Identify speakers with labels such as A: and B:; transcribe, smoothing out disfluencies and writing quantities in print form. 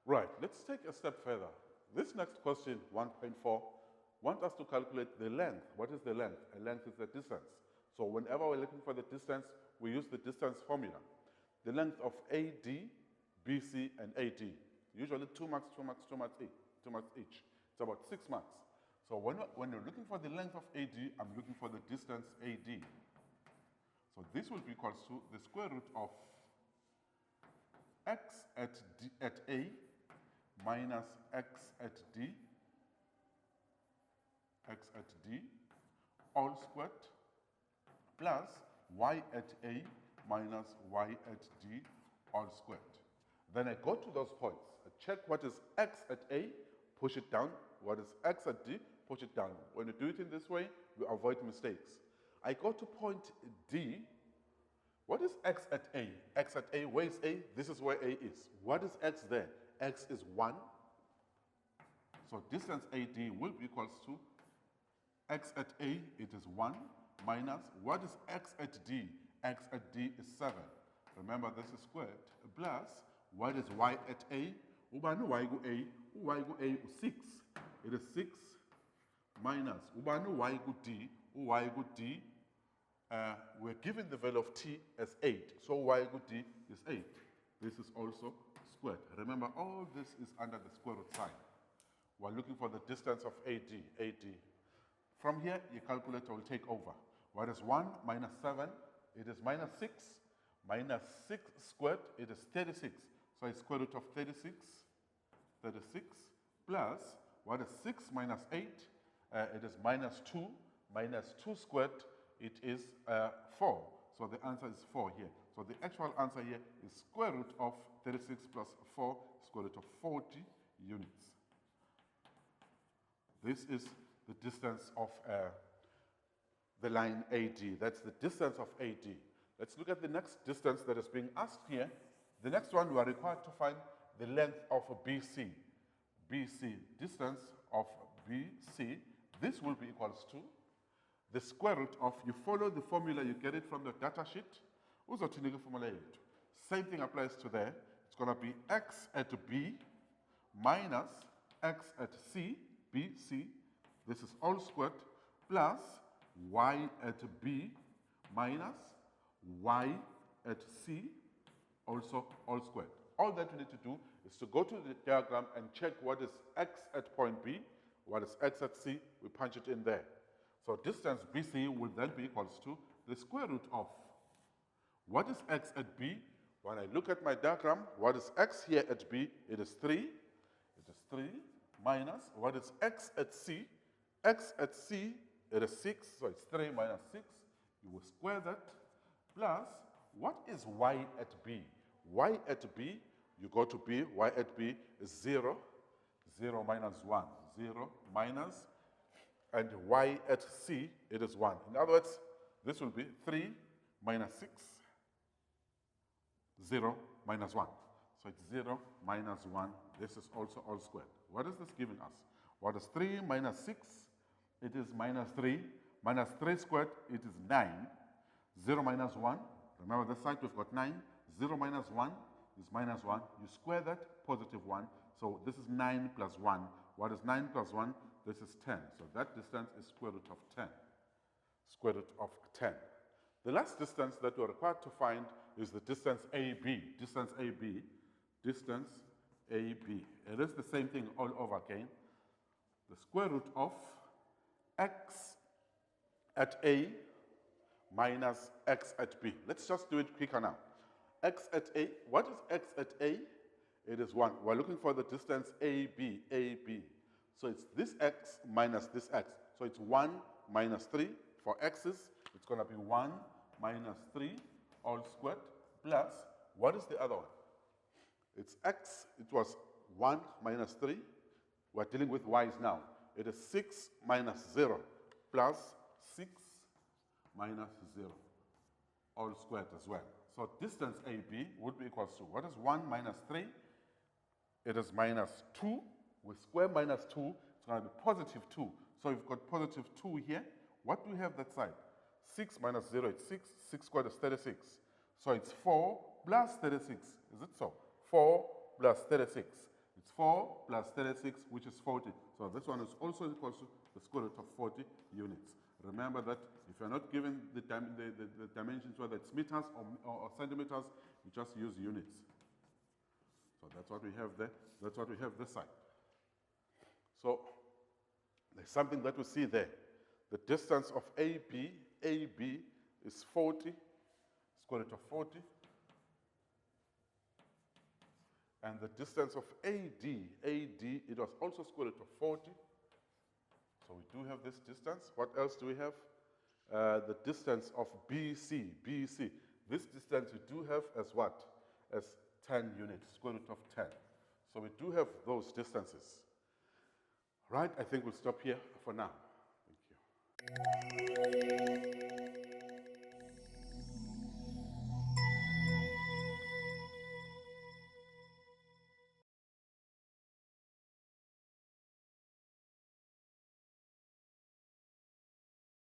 A: Right, let's take a step further. This next question, 1.4, wants us to calculate the length. What is the length? A length is the distance. So whenever we're looking for the distance, we use the distance formula. The length of AD, BC, and AD. Usually 2 marks, 2 marks, 2 marks each. 2 marks each. It's about 6 marks. So when you're looking for the length of AD, I'm looking for the distance AD. So this will be equals to the square root of x at A minus x at D all squared plus y at A minus y at D all squared. Then I go to those points. I check what is x at A, push it down. What is x at D, push it down. When you do it in this way, you avoid mistakes. I go to point D. What is x at A? X at A, where is A? This is where A is. What is x there? X is 1. So distance AD will be equals to x at A, it is 1, minus, what is x at D? X at D is 7. Remember, this is squared, plus, what is y at A? Ubani y go A, y go A is 6. It is 6 minus, ubani y go D, y go D. We're given the value of t as 8, so y go D is 8. This is also squared. Remember, all this is under the square root sign. We're looking for the distance of AD. From here, your calculator will take over. What is 1 minus 7? It is minus 6. Minus 6 squared, it is 36. So it's square root of 36. 36 plus, what is 6 minus 8? It is minus 2. Minus 2 squared, it is 4. So the answer is 4 here. So the actual answer here is square root of 36 plus 4, square root of 40 units. This is the distance of the line AD. That's the distance of AD. Let's look at the next distance that is being asked here. The next one, we are required to find the length of BC. BC, distance of BC, this will be equals to the square root of, you follow the formula, you get it from the data sheet. Same thing applies to there. It's going to be x at B minus x at C, BC, this is all squared, plus y at B minus y at C, also all squared. All that we need to do is to go to the diagram and check what is x at point B, what is x at C, we punch it in there. So distance BC will then be equals to the square root of, what is x at B? When I look at my diagram, what is x here at B? It is 3. It is 3 minus, what is x at C? X at C, it is 6, so it's 3 minus 6. You will square that, plus, what is y at B? Y at B, you go to B, y at B is 0. 0 minus 1, 0 minus, and y at C, it is 1. In other words, this will be 3 minus 6, 0 minus 1. So it's 0 minus 1. This is also all squared. What is this giving us? What is 3 minus 6? It is minus 3. Minus 3 squared, it is 9. 0 minus 1. Remember this side, we've got 9. 0 minus 1 is minus 1. You square that, positive 1. So this is 9 plus 1. What is 9 plus 1? This is 10. So that distance is square root of 10. Square root of 10. The last distance that we're required to find is the distance AB. Distance AB. Distance AB. It is the same thing all over again. The square root of x at A minus x at B. Let's just do it quicker now. X at A. What is x at A? It is 1. We're looking for the distance AB. AB. So it's this x minus this x. So it's 1 minus 3. For x's, it's going to be 1 minus 3 all squared plus, what is the other one? It's x, it was 1 minus 3. We're dealing with y's now. It is 6 minus 0 plus 6 minus 0 all squared as well. So distance AB would be equals to, what is 1 minus 3? It is minus 2. We square minus 2, it's going to be positive 2. So we've got positive 2 here. What do we have that side? 6 minus 0 is 6. 6 squared is 36. So it's 4 plus 36. Is it so? 4 plus 36. It's 4 plus 36, which is 40. So this one is also equal to the square root of 40 units. Remember that if you're not given the dimensions, whether it's meters or centimeters, you just use units. So that's what we have there. That's what we have this side. So there's something that we see there. The distance of AB is 40, square root of 40. And the distance of AD, it was also square root of 40. So we do have this distance. What else do we have? The distance of BC. This distance we do have as what? As 10 units, square root of 10. So we do have those distances. Right, I think we'll stop here for now. Thank you.